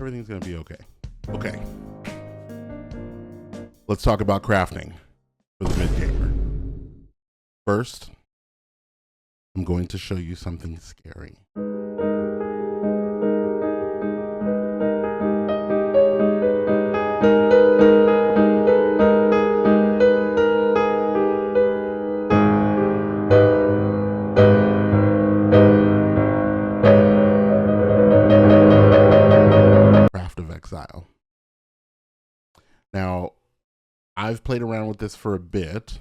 Everything's gonna be okay. Okay. Let's talk about crafting for the mid-gamer. First, I'm going to show you something scary. Of Exile. Now, I've played around with this for a bit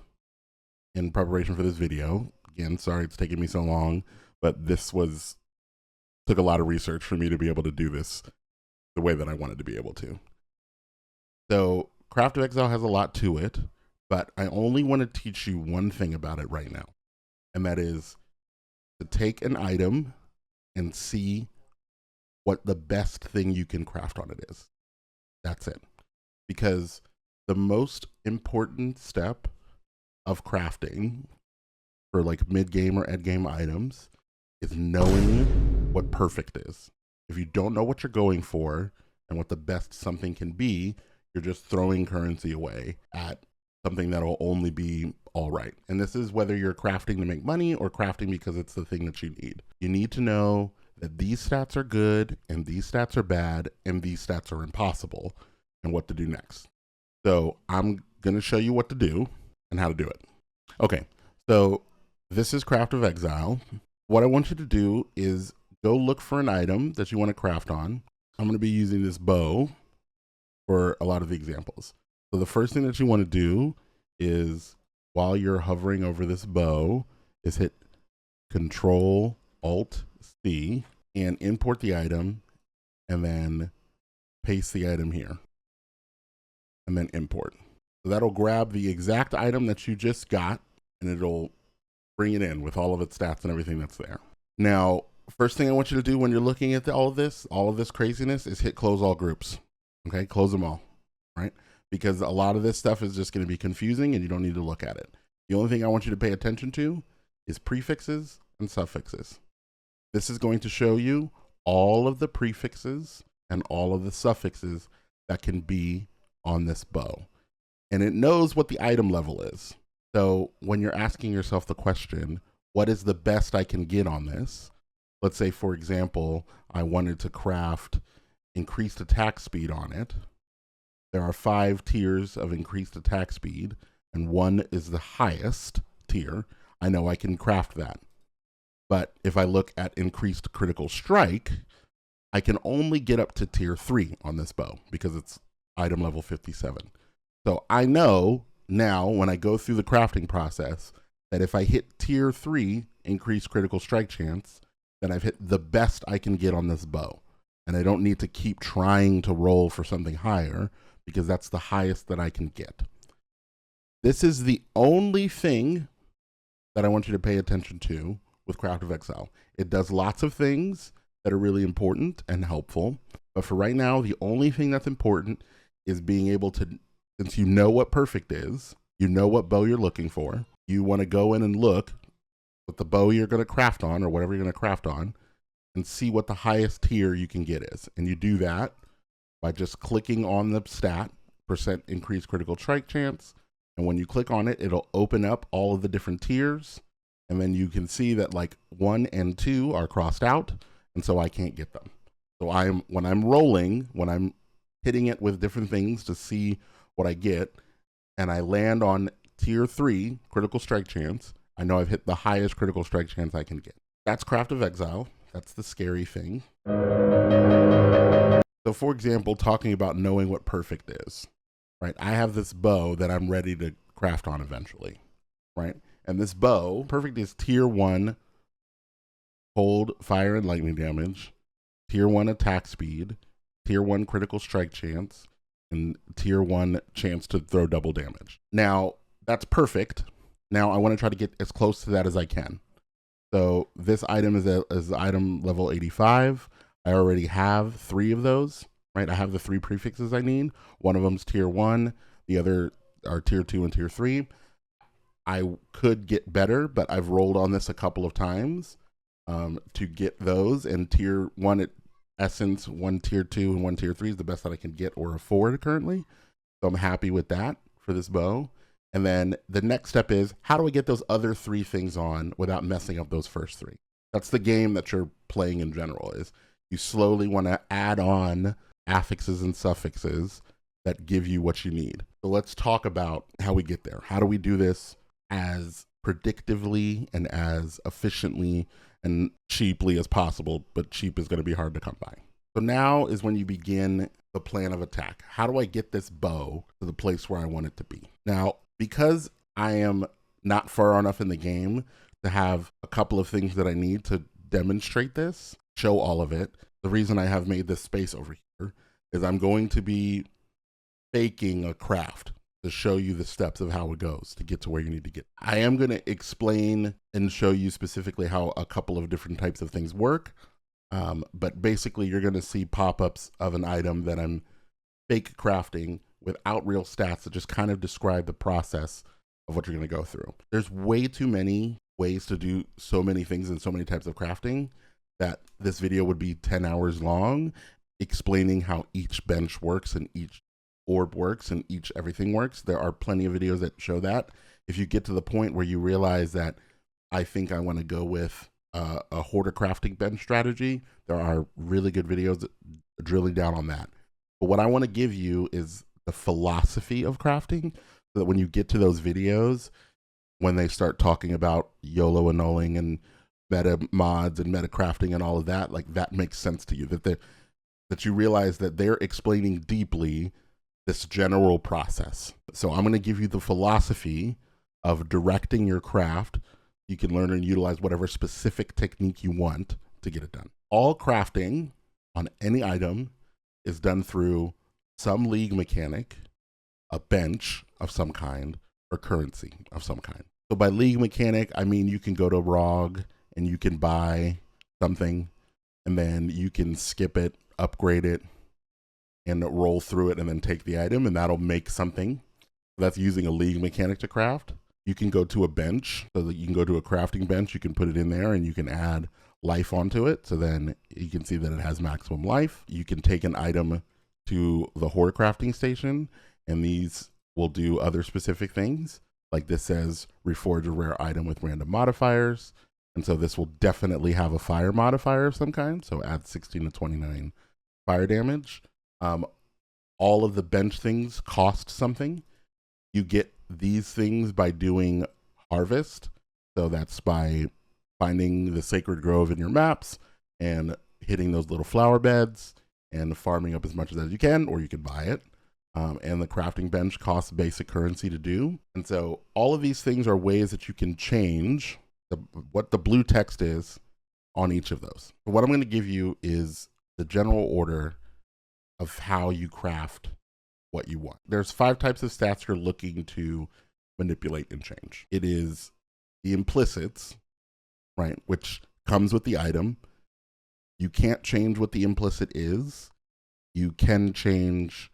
in preparation for this video. Again, sorry it's taking me so long, but took a lot of research for me to be able to do this the way that I wanted to be able to. So, Craft of Exile has a lot to it, but I only want to teach you one thing about it right now, and that is to take an item and see what the best thing you can craft on it is. That's it. Because the most important step of crafting for like mid-game or end-game items is knowing what perfect is. If you don't know what you're going for and what the best something can be, you're just throwing currency away at something that'll only be all right. And this is whether you're crafting to make money or crafting because it's the thing that you need. You need to know that these stats are good and these stats are bad and these stats are impossible and what to do next. So I'm going to show you what to do and how to do it. Okay, so this is Craft of Exile. What I want you to do is go look for an item that you want to craft on. I'm going to be using this bow for a lot of the examples. So the first thing that you want to do is, while you're hovering over this bow, is hit Control Alt C and import the item, and then paste the item here, and then import. So that'll grab the exact item that you just got, and it'll bring it in with all of its stats and everything that's there. Now, first thing I want you to do when you're looking at all of this craziness, is hit close all groups. Okay, close them all, right? Because a lot of this stuff is just going to be confusing and you don't need to look at it. The only thing I want you to pay attention to is prefixes and suffixes. This is going to show you all of the prefixes and all of the suffixes that can be on this bow. And it knows what the item level is. So when you're asking yourself the question, what is the best I can get on this? Let's say, for example, I wanted to craft increased attack speed on it. There are 5 tiers of increased attack speed, and 1 is the highest tier. I know I can craft that. But if I look at increased critical strike, I can only get up to tier 3 on this bow because it's item level 57. So I know now when I go through the crafting process that if I hit tier 3 increased critical strike chance, then I've hit the best I can get on this bow. And I don't need to keep trying to roll for something higher because that's the highest that I can get. This is the only thing that I want you to pay attention to with Craft of Exile. It does lots of things that are really important and helpful, but for right now, the only thing that's important is being able to, since you know what perfect is, you know what bow you're looking for, you want to go in and look what the bow you're going to craft on or whatever you're going to craft on and see what the highest tier you can get is. And you do that by just clicking on the stat, % increased critical strike chance, and when you click on it, it'll open up all of the different tiers. And then you can see that like 1 and 2 are crossed out, and so I can't get them. So when I'm rolling, when I'm hitting it with different things to see what I get, and I land on tier 3 critical strike chance, I know I've hit the highest critical strike chance I can get. That's Craft of Exile. That's the scary thing. So for example, talking about knowing what perfect is, right? I have this bow that I'm ready to craft on eventually, right? And this bow, perfect is tier 1 cold, fire, and lightning damage, tier 1 attack speed, tier 1 critical strike chance, and tier 1 chance to throw double damage. Now, that's perfect. Now I want to try to get as close to that as I can. So this item is item level 85. I already have 3 of those, right? I have the 3 prefixes I need. One of them's tier 1. The other are tier 2 and tier 3. I could get better, but I've rolled on this a couple of times to get those. And tier 1, essence, one tier 2 and one tier 3 is the best that I can get or afford currently. So I'm happy with that for this bow. And then the next step is, how do I get those other 3 things on without messing up those first 3? That's the game that you're playing in general, is you slowly want to add on affixes and suffixes that give you what you need. So let's talk about how we get there. How do we do this as predictively and as efficiently and cheaply as possible? But cheap is going to be hard to come by. So now is when you begin the plan of attack. How do I get this bow to the place where I want it to be? Now, because I am not far enough in the game to have a couple of things that I need to demonstrate this, show all of it, the reason I have made this space over here is I'm going to be faking a craft to show you the steps of how it goes to get to where you need to get. I am going to explain and show you specifically how a couple of different types of things work. But basically you're going to see pop-ups of an item that I'm fake crafting without real stats that just kind of describe the process of what you're going to go through. There's way too many ways to do so many things and so many types of crafting that this video would be 10 hours long, explaining how each bench works and each orb works and each everything works. There are plenty of videos that show that. If you get to the point where you realize that I think I want to go with a hoarder crafting bench strategy, there are really good videos drilling down on that. But what I want to give you is the philosophy of crafting, so that when you get to those videos, when they start talking about YOLO annulling and meta mods and meta crafting and all of that, like that makes sense to you, that you realize that they're explaining deeply this general process. So I'm going to give you the philosophy of directing your craft. You can learn and utilize whatever specific technique you want to get it done. All crafting on any item is done through some league mechanic, a bench of some kind, or currency of some kind. So by league mechanic, I mean you can go to ROG and you can buy something, and then you can skip it, upgrade it, and roll through it, and then take the item, and that'll make something. That's using a league mechanic to craft. You can go to a bench, so that you can go to a crafting bench, you can put it in there, and you can add life onto it, so then you can see that it has maximum life. You can take an item to the hoarder crafting station, and these will do other specific things. Like this says, reforge a rare item with random modifiers. And so this will definitely have a fire modifier of some kind. So add 16 to 29 fire damage. All of the bench things cost something. You get these things by doing harvest. So that's by finding the sacred grove in your maps and hitting those little flower beds and farming up as much as you can, or you can buy it. And the crafting bench costs basic currency to do. And so all of these things are ways that you can change what the blue text is on each of those. But what I'm going to give you is the general order of how you craft what you want. There's 5 types of stats you're looking to manipulate and change. It is the implicits, right, which comes with the item. You can't change what the implicit is. You can change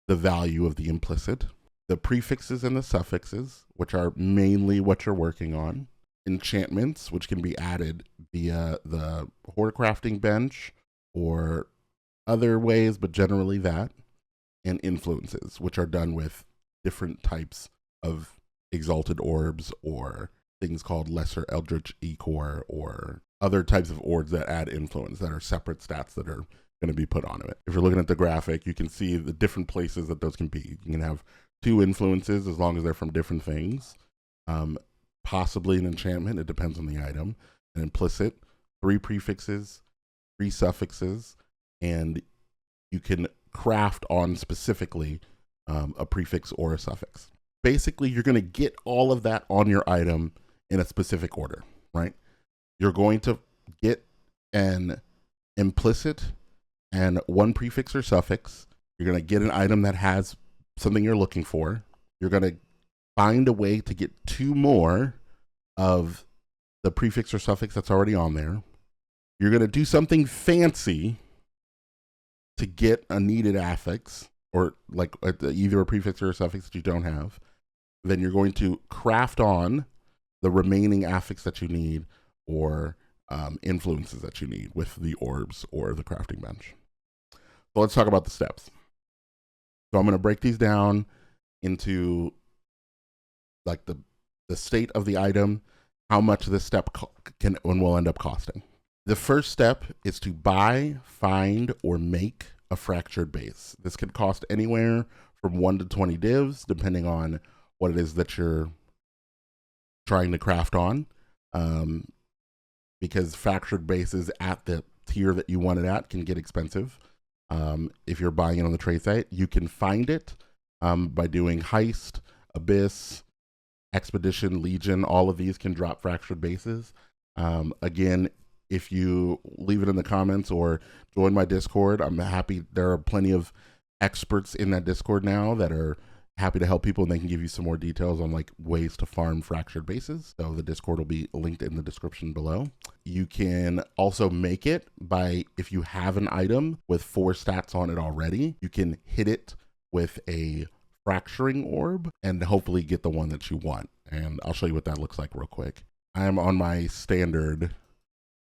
the value of the implicit. The prefixes and the suffixes, which are mainly what you're working on. Enchantments, which can be added via the hoarder crafting bench or other ways, but generally that. And influences, which are done with different types of exalted orbs or things called lesser eldritch ecor or other types of orbs that add influence that are separate stats that are going to be put onto it. If you're looking at the graphic, you can see the different places that those can be. You can have 2 influences as long as they're from different things. Possibly an enchantment, it depends on the item. An implicit, 3 prefixes, 3 suffixes, and you can craft on specifically a prefix or a suffix. Basically, you're going to get all of that on your item in a specific order, right? You're going to get an implicit and 1 prefix or suffix. You're going to get an item that has something you're looking for. You're going to find a way to get 2 more of the prefix or suffix that's already on there. You're going to do something fancy to get a needed affix, or like either a prefix or a suffix that you don't have. Then you're going to craft on the remaining affix that you need, or influences that you need with the orbs or the crafting bench. So let's talk about the steps. So I'm going to break these down into like the state of the item, how much this step can and will end up costing. The first step is to buy, find, or make a fractured base. This could cost anywhere from 1 to 20 divs, depending on what it is that you're trying to craft on. Because fractured bases at the tier that you want it at can get expensive. If you're buying it on the trade site, you can find it by doing Heist, Abyss, Expedition, Legion. All of these can drop fractured bases. Again, if you leave it in the comments or join my Discord, I'm happy. There are plenty of experts in that Discord now that are happy to help people, and they can give you some more details on like ways to farm fractured bases. So the Discord will be linked in the description below. You can also make it by, if you have an item with 4 stats on it already, you can hit it with a fracturing orb and hopefully get the one that you want. And I'll show you what that looks like real quick. I am on my standard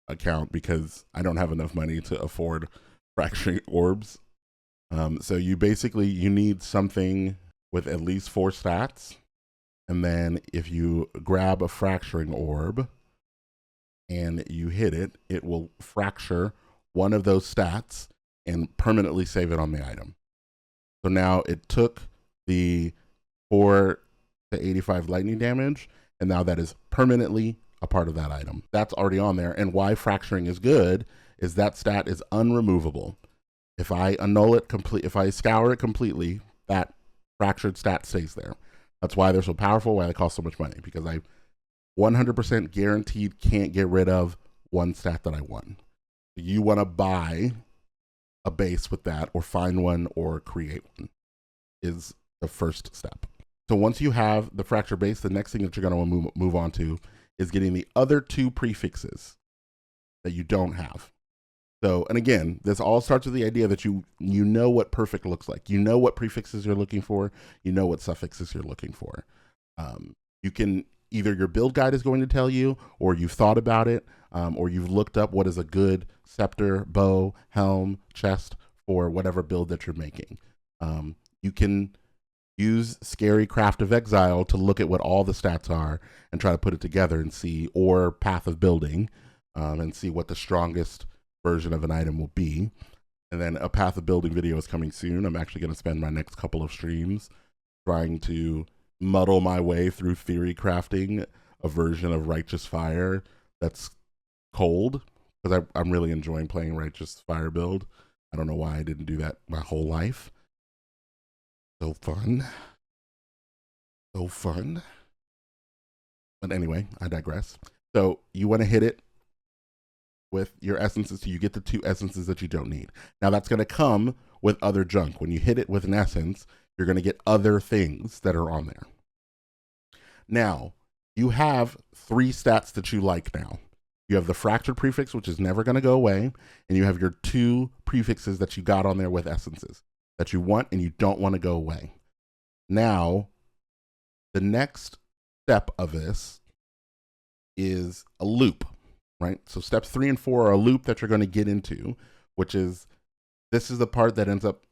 account because I don't have enough money to afford fracturing orbs. So you need something with at least 4 stats. And then if you grab a fracturing orb and you hit it, it will fracture one of those stats and permanently save it on the item. So now it took the 4 to 85 lightning damage, and now that is permanently a part of that item. That's already on there. And why fracturing is good is that stat is unremovable. If I annul it if I scour it completely, that fractured stat stays there. That's why they're so powerful, why they cost so much money, because I 100% guaranteed can't get rid of one stat that I won. You want to buy a base with that, or find one, or create one, is the first step. So once you have the fracture base, the next thing that you're going to move on to is getting the other 2 prefixes that you don't have. So, and again, this all starts with the idea that you know what perfect looks like. You know what prefixes you're looking for. You know what suffixes you're looking for. You can, either your build guide is going to tell you, or you've thought about it, or you've looked up what is a good scepter, bow, helm, chest for whatever build that you're making. You can use Scary Craft of Exile to look at what all the stats are and try to put it together and see, or Path of Building, and see what the strongest version of an item will be. And then a Path of Building video is coming soon. I'm actually going to spend my next couple of streams trying to muddle my way through theory crafting a version of Righteous Fire that's cold, because I'm really enjoying playing Righteous Fire build. I don't know why I didn't do that my whole life. So fun. So fun. But anyway, I digress. So you want to hit it with your essences till you get the 2 essences that you don't need. Now that's going to come with other junk. When you hit it with an essence, you're going to get other things that are on there. Now, you have 3 stats that you like now. You have the fractured prefix, which is never going to go away, and you have your 2 prefixes that you got on there with essences that you want and you don't want to go away. Now, the next step of this is a loop, right? So steps 3 and 4 are a loop that you're going to get into, which is, this is the part that ends up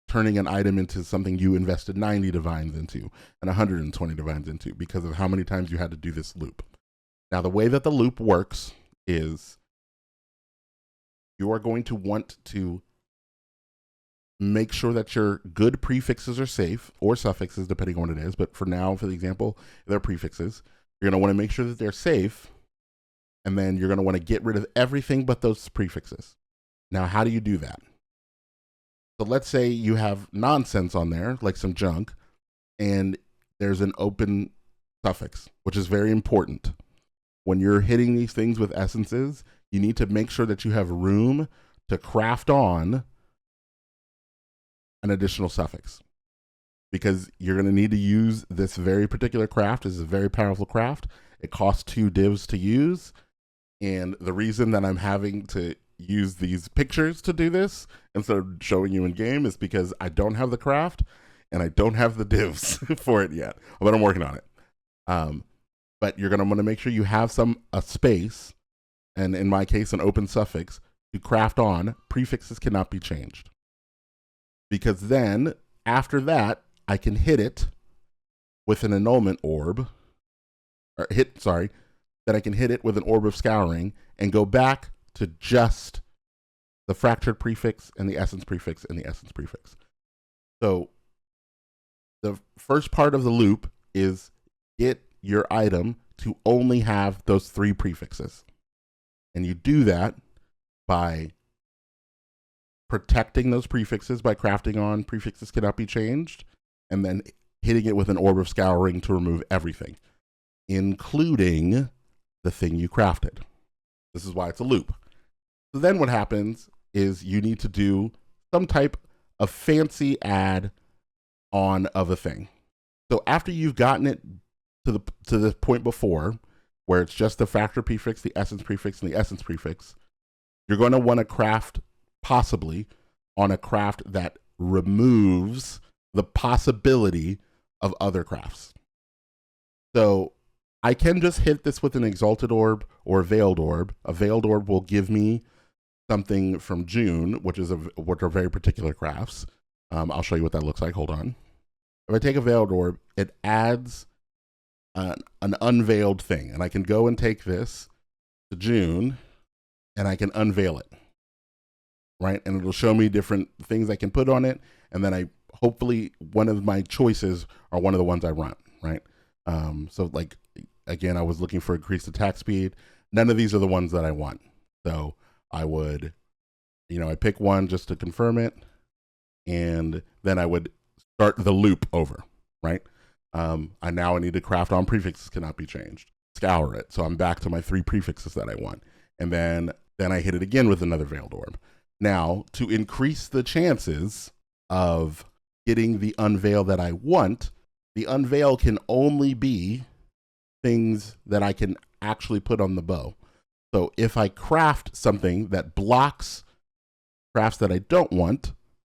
turning an item into something you invested 90 divines into and 120 divines into because of how many times you had to do this loop. Now, the way that the loop works is you are going to want to make sure that your good prefixes are safe, or suffixes, depending on what it is. But for now, for the example, they're prefixes. You're going to want to make sure that they're safe, and then you're going to want to get rid of everything but those prefixes. Now, how do you do that? So let's say you have nonsense on there, like some junk, and there's an open suffix, which is very important. When you're hitting these things with essences, you need to make sure that you have room to craft on an additional suffix, because you're going to need to use this very particular craft. This is a very powerful craft. It costs 2 divs to use. And the reason that I'm having to use these pictures to do this instead of showing you in game is because I don't have the craft and I don't have the divs for it yet, but I'm working on it. But you're going to want to make sure you have a space and in my case, an open suffix, to craft on, prefixes cannot be changed. Because then, after that, I can hit it with an annulment orb, then I can hit it with an orb of scouring and go back to just the fractured prefix and the essence prefix and the essence prefix. So the first part of the loop is get your item to only have those 3 prefixes. And you do that by protecting those prefixes by crafting on prefixes cannot be changed, and then hitting it with an orb of scouring to remove everything, including the thing you crafted. This is why it's a loop. So then what happens is you need to do some type of fancy add on of a thing. So after you've gotten it to the point before, where it's just the factor prefix, the essence prefix, and the essence prefix, you're going to want to craft possibly on a craft that removes the possibility of other crafts. So I can just hit this with an exalted orb or a veiled orb. A veiled orb will give me something from June, which are very particular crafts. I'll show you what that looks like. Hold on. If I take a veiled orb, it adds an unveiled thing, and I can go and take this to June, and I can unveil it, right? And it'll show me different things I can put on it, and then hopefully one of my choices are one of the ones I run, right? So like, again, I was looking for increased attack speed. None of these are the ones that I want. So I would, I pick one just to confirm it, and then I would start the loop over, right? I need to craft on prefixes cannot be changed. Scour it. So I'm back to my 3 prefixes that I want. And then I hit it again with another veiled orb. Now, to increase the chances of getting the unveil that I want, the unveil can only be things that I can actually put on the bow. So if I craft something that blocks crafts that I don't want,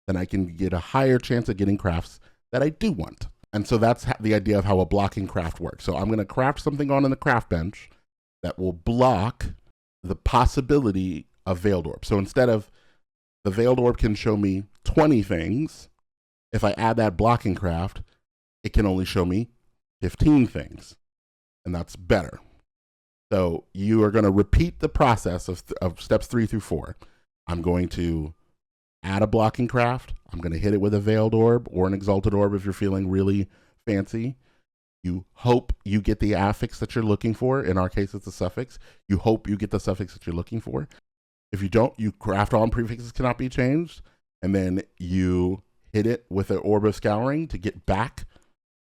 then I can get a higher chance of getting crafts that I do want. And so that's the idea of how a blocking craft works. So I'm going to craft something on in the craft bench that will block the possibility of veiled orb. So instead of the veiled orb can show me 20 things, if I add that blocking craft, it can only show me 15 things. And that's better. So you are going to repeat the process of steps 3 through 4. I'm going to add a blocking craft. I'm going to hit it with a veiled orb or an exalted orb if you're feeling really fancy. You hope you get the affix that you're looking for. In our case, it's a suffix. You hope you get the suffix that you're looking for. If you don't, you craft on prefixes cannot be changed. And then you hit it with an orb of scouring to get back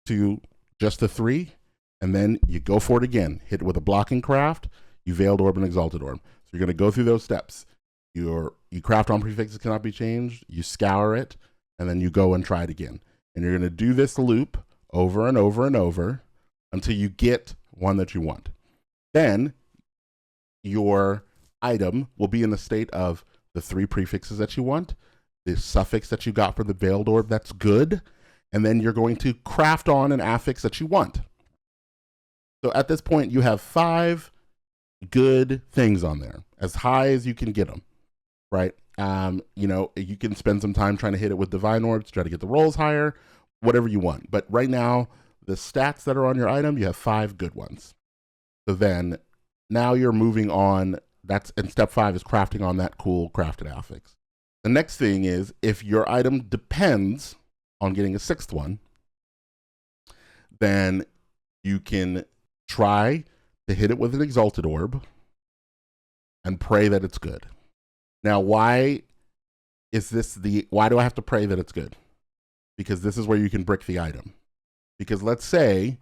to just the 3. And then you go for it again. Hit it with a blocking craft, you veiled orb and exalted orb. So you're going to go through those steps. You craft on prefixes cannot be changed, you scour it, and then you go and try it again. And you're going to do this loop over and over and over until you get one that you want. Then your item will be in the state of the 3 prefixes that you want, the suffix that you got from the veiled orb that's good, and then you're going to craft on an affix that you want. So at this point, you have 5 good things on there, as high as you can get them, right? You can spend some time trying to hit it with divine orbs, try to get the rolls higher, whatever you want. But right now, the stats that are on your item, you have 5 good ones. So then now you're moving on. And step 5 is crafting on that cool crafted affix. The next thing is, if your item depends on getting a 6th one, then you can try to hit it with an exalted orb and pray that it's good. Now, why do I have to pray that it's good? Because this is where you can brick the item. Because let's say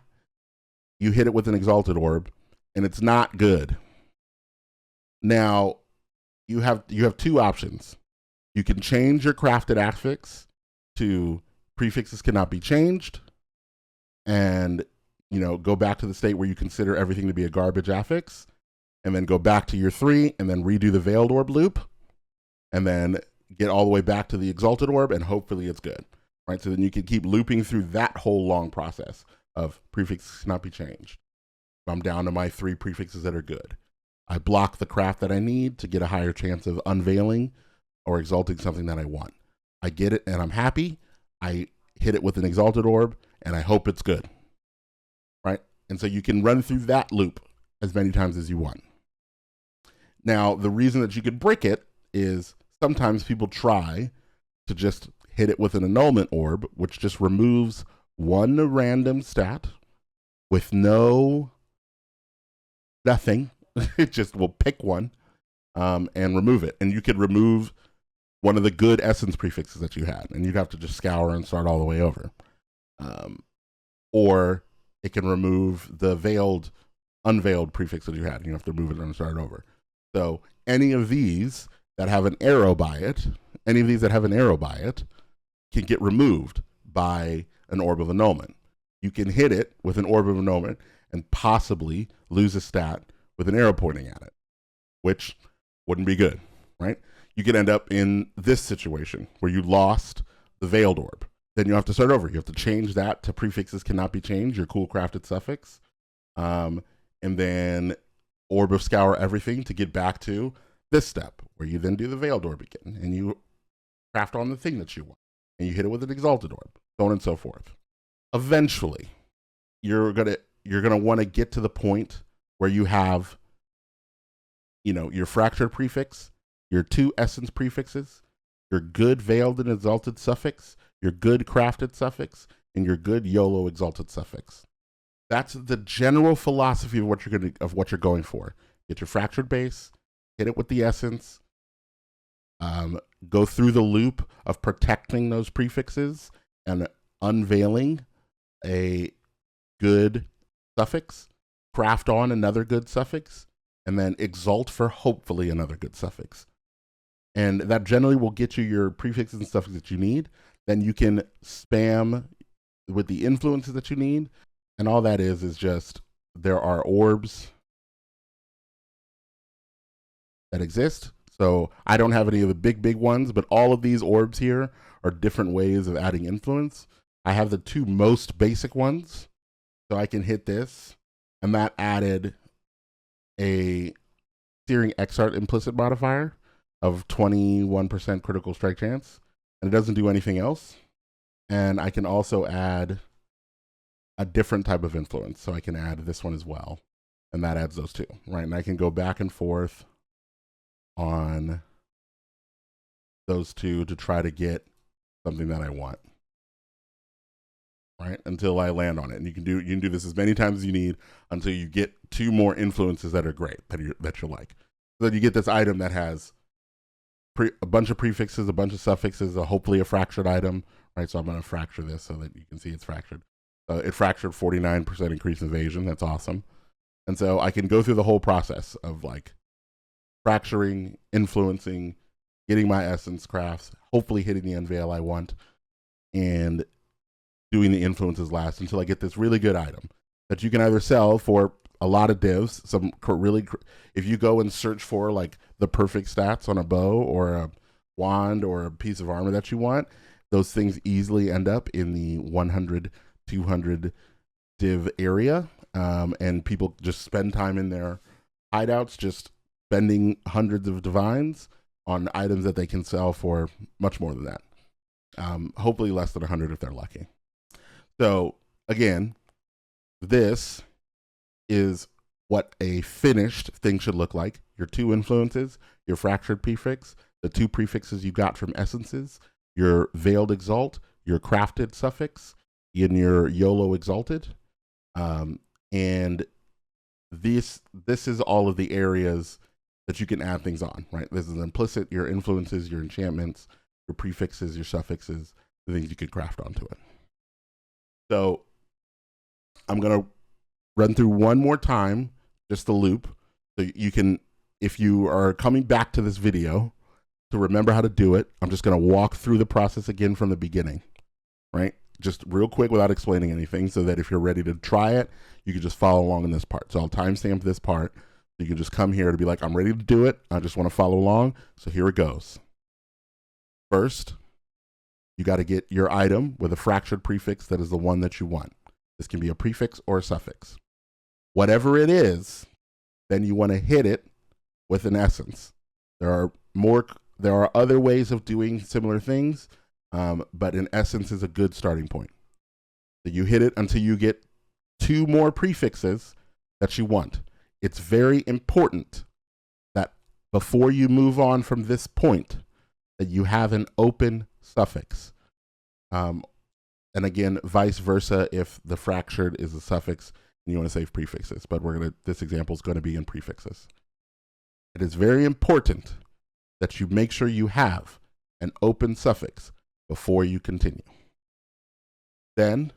you hit it with an exalted orb and it's not good. Now, you have 2 options. You can change your crafted affix to prefixes cannot be changed and go back to the state where you consider everything to be a garbage affix, and then go back to your 3 and then redo the veiled orb loop, and then get all the way back to the exalted orb, and hopefully it's good, right? So then you can keep looping through that whole long process of prefixes cannot be changed. I'm down to my 3 prefixes that are good. I block the craft that I need to get a higher chance of unveiling or exalting something that I want. I get it and I'm happy. I hit it with an exalted orb and I hope it's good, right? And so you can run through that loop as many times as you want. Now, the reason that you could break it is sometimes people try to just hit it with an annulment orb, which just removes one random stat with nothing. It just will pick one and remove it. And you could remove one of the good essence prefixes that you had, and you'd have to just scour and start all the way over. Or it can remove the unveiled prefix that you had, and you have to move it and start over. So any of these that have an arrow by it, can get removed by an orb of annulment. You can hit it with an orb of annulment and possibly lose a stat with an arrow pointing at it, which wouldn't be good, right? You could end up in this situation where you lost the veiled orb. Then you have to start over. You have to change that to prefixes cannot be changed, your cool crafted suffix. And then orb of scour everything to get back to this step where you then do the veiled orb again and you craft on the thing that you want and you hit it with an exalted orb, so on and so forth. Eventually, you're gonna want to get to the point where you have, your fractured prefix, your 2 essence prefixes, your good veiled and exalted suffix, your good crafted suffix, and your good YOLO exalted suffix. That's the general philosophy of what you're going for. Get your fractured base, hit it with the essence, go through the loop of protecting those prefixes and unveiling a good suffix, craft on another good suffix, and then exalt for hopefully another good suffix. And that generally will get you your prefixes and suffixes that you need. Then you can spam with the influences that you need. And all that is just, there are orbs that exist. So I don't have any of the big ones, but all of these orbs here are different ways of adding influence. I have the 2 most basic ones. So I can hit this, and that added a Searing Exart implicit modifier of 21% critical strike chance, and it doesn't do anything else. And I can also add a different type of influence, so I can add this one as well, and that adds those 2, right? And I can go back and forth on those 2 to try to get something that I want, right? Until I land on it. And you can do this as many times as you need until you get 2 more influences that are great, that you like. So then you get this item that has a bunch of prefixes, a bunch of suffixes, hopefully a fractured item, right? So I'm going to fracture this so that you can see it's fractured. It fractured 49% increase in evasion. That's awesome. And so I can go through the whole process of like fracturing, influencing, getting my essence crafts, hopefully hitting the unveil I want, and doing the influences last until I get this really good item that you can either sell for a lot of divs. If you go and search for like the perfect stats on a bow or a wand or a piece of armor that you want, those things easily end up in the 100, 200 div area. And people just spend time in their hideouts, just spending hundreds of divines on items that they can sell for much more than that. Hopefully less than 100 if they're lucky. So again, this is what a finished thing should look like. Your 2 influences, your fractured prefix, the 2 prefixes you got from essences, your veiled exalt, your crafted suffix, and your YOLO exalted. And this is all of the areas that you can add things on, right? This is implicit, your influences, your enchantments, your prefixes, your suffixes, the things you can craft onto it. So I'm going to run through one more time, just the loop, so you can, if you are coming back to this video to remember how to do it, I'm just going to walk through the process again from the beginning, right? Just real quick without explaining anything, so that if you're ready to try it, you can just follow along in this part. So I'll timestamp this part. You can just come here to be like, I'm ready to do it. I just want to follow along. So here it goes. First, you got to get your item with a fractured prefix that is the one that you want. This can be a prefix or a suffix. Whatever it is, then you want to hit it with an essence. There are other ways of doing similar things, but an essence is a good starting point. So you hit it until you get 2 more prefixes that you want. It's very important that before you move on from this point, that you have an open suffix. And again, vice versa if the fractured is a suffix and you want to save prefixes. But this example is going to be in prefixes. It is very important that you make sure you have an open suffix before you continue. Then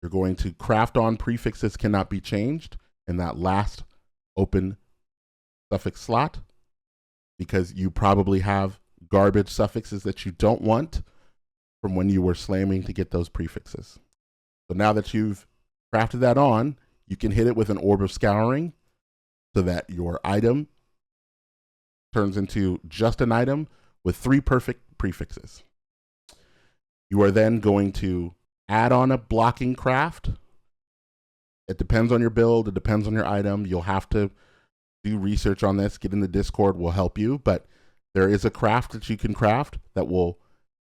you're going to craft on prefixes cannot be changed in that last open suffix slot, because you probably have garbage suffixes that you don't want from when you were slamming to get those prefixes. So now that you've crafted that on, you can hit it with an orb of scouring so that your item turns into just an item with 3 perfect prefixes. You are then going to add on a blocking craft. It depends on your build. It depends on your item. You'll have to do research on this. Get in the Discord will help you. But there is a craft that you can craft that will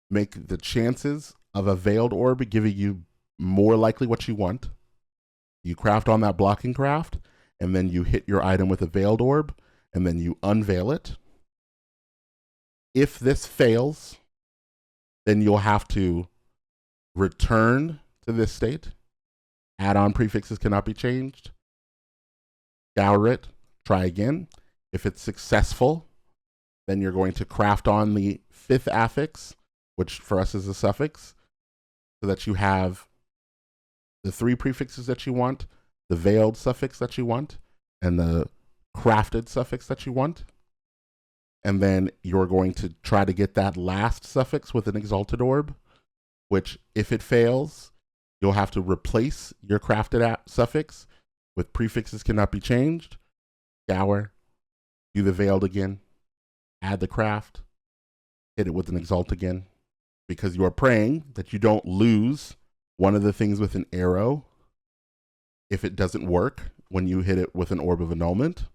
make the chances of a veiled orb giving you more likely what you want. You craft on that blocking craft, and then you hit your item with a veiled orb, and then you unveil it. If this fails, then you'll have to return to this state. Add-on prefixes cannot be changed. Scour it. Try again. If it's successful, then you're going to craft on the 5th affix, which for us is a suffix, so that you have the 3 prefixes that you want, the veiled suffix that you want, and the crafted suffix that you want. And then you're going to try to get that last suffix with an exalted orb, which if it fails, you'll have to replace your crafted suffix with prefixes cannot be changed, scour, do the veiled again, add the craft, hit it with an exalt again, because you are praying that you don't lose one of the things with an arrow if it doesn't work when you hit it with an orb of annulment,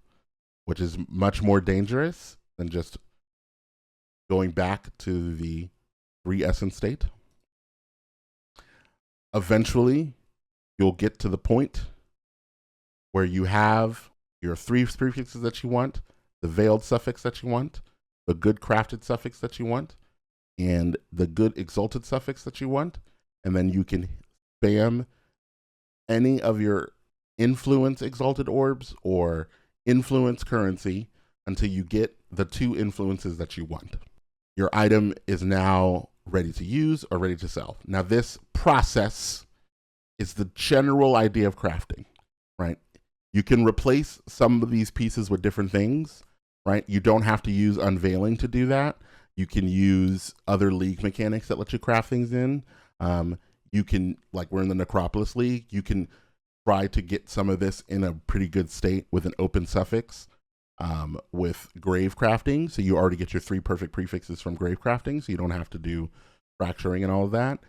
which is much more dangerous than just going back to the 3 essence state. Eventually, you'll get to the point where you have your 3 prefixes that you want, the veiled suffix that you want, the good crafted suffix that you want, and the good exalted suffix that you want, and then you can spam any of your influence exalted orbs or influence currency until you get the 2 influences that you want. Your item is now ready to use or ready to sell. Now, this process is the general idea of crafting, right? You can replace some of these pieces with different things, right? You don't have to use unveiling to do that. You can use other league mechanics that let you craft things in. You can, like we're in the Necropolis League, you can try to get some of this in a pretty good state with an open suffix with grave crafting. So you already get your 3 perfect prefixes from grave crafting, so you don't have to do fracturing and all of that.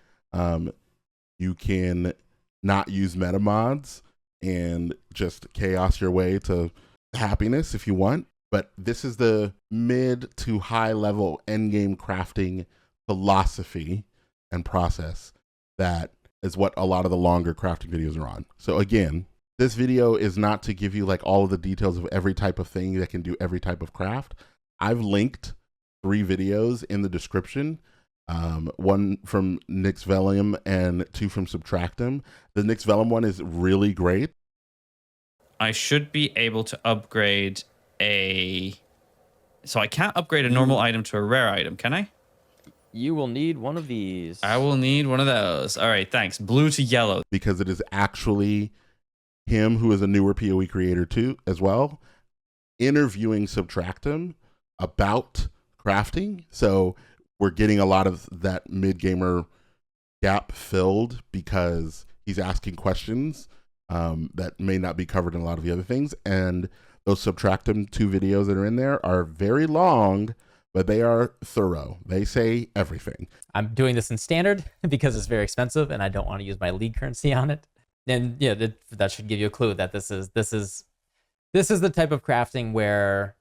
You can not use meta mods and just chaos your way to happiness if you want. But this is the mid to high level endgame crafting philosophy and process that is what a lot of the longer crafting videos are on. So again, this video is not to give you like all of the details of every type of thing that can do every type of craft. I've linked 3 videos in the description. 1 from Nyx Vellum and 2 from Subtractum. The Nyx Vellum one is really great. I should be able to upgrade so I can't upgrade a normal item to a rare item, can I? You will need one of these. I will need one of those. All right, thanks. Blue to yellow. Because it is actually him, who is a newer PoE creator too, as well, interviewing Subtractum about crafting. So we're getting a lot of that mid-gamer gap filled because he's asking questions that may not be covered in a lot of the other things. And those Subtractum 2 videos that are in there are very long, but they are thorough. They say everything. I'm doing this in standard because it's very expensive and I don't want to use my league currency on it. And yeah, that should give you a clue that this is the type of crafting where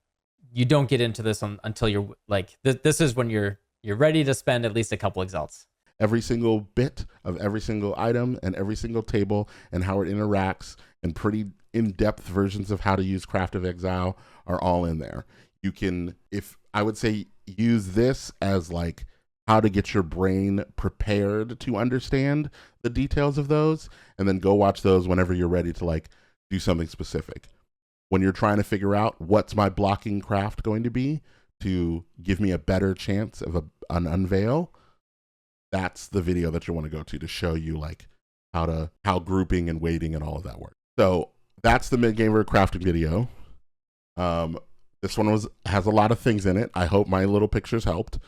you don't get into this until you're like, this is when you're ready to spend at least a couple exalts. Every single bit of every single item and every single table and how it interacts and pretty in-depth versions of how to use Craft of Exile are all in there. You can, if I would say, use this as like how to get your brain prepared to understand the details of those, and then go watch those whenever you're ready to like do something specific. When you're trying to figure out what's my blocking craft going to be to give me a better chance of an unveil, that's the video that you want to go to show you like how grouping and weighting and all of that works. So that's the mid-gamer crafting video. This one has a lot of things in it. I hope my little pictures helped.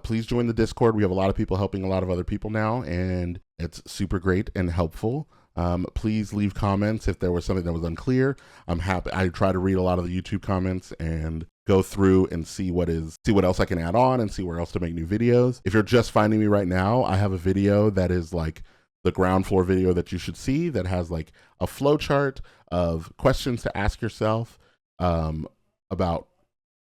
Please join the Discord. We have a lot of people helping a lot of other people now, and it's super great and helpful. Please leave comments if there was something that was unclear. I'm happy. I try to read a lot of the YouTube comments and go through and see what else I can add on and see where else to make new videos. If you're just finding me right now, I have a video that is like the ground floor video that you should see that has like a flow chart of questions to ask yourself about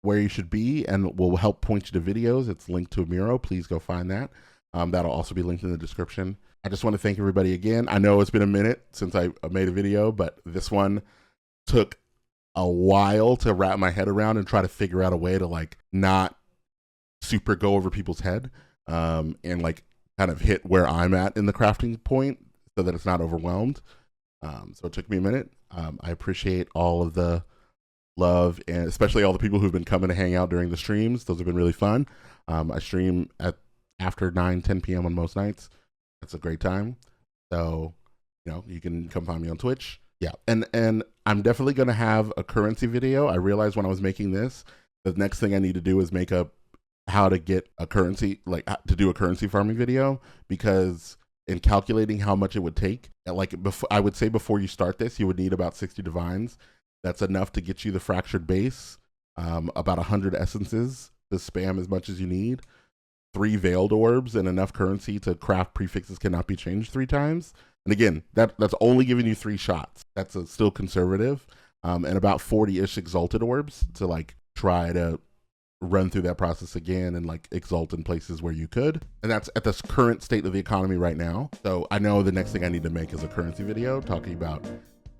where you should be, and will help point you to videos. It's linked to a Miro. Please go find that. That'll also be linked in the description. I just want to thank everybody again. I know it's been a minute since I made a video, but this one took a while to wrap my head around and try to figure out a way to like not super go over people's head, and like kind of hit where I'm at in the crafting point so that it's not overwhelmed. So it took me a minute. I appreciate all of the love, and especially all the people who've been coming to hang out during the streams. Those have been really fun. I stream after 9-10 p.m. on most nights. It's a great time. So, you can come find me on Twitch. Yeah, and I'm definitely going to have a currency video. I realized when I was making this, the next thing I need to do is make up how to get a currency, like to do a currency farming video, because in calculating how much it would take, like I would say before you start this, you would need about 60 divines. That's enough to get you the fractured base, about 100 essences to spam as much as you need, 3 veiled orbs, and enough currency to craft prefixes cannot be changed 3 times. And again, that's only giving you 3 shots. That's still conservative, and about 40-ish exalted orbs to like try to run through that process again and like exalt in places where you could. And that's at this current state of the economy right now. So I know the next thing I need to make is a currency video talking about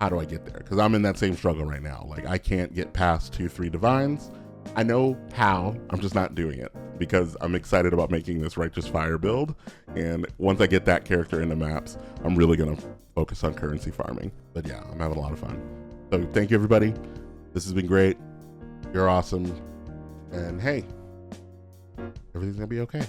how do I get there? Because I'm in that same struggle right now. Like I can't get past 2-3 divines. I know how, I'm just not doing it because I'm excited about making this Righteous Fire build. And once I get that character into maps, I'm really gonna focus on currency farming. But yeah, I'm having a lot of fun. So thank you everybody. This has been great. You're awesome. And hey, everything's gonna be okay.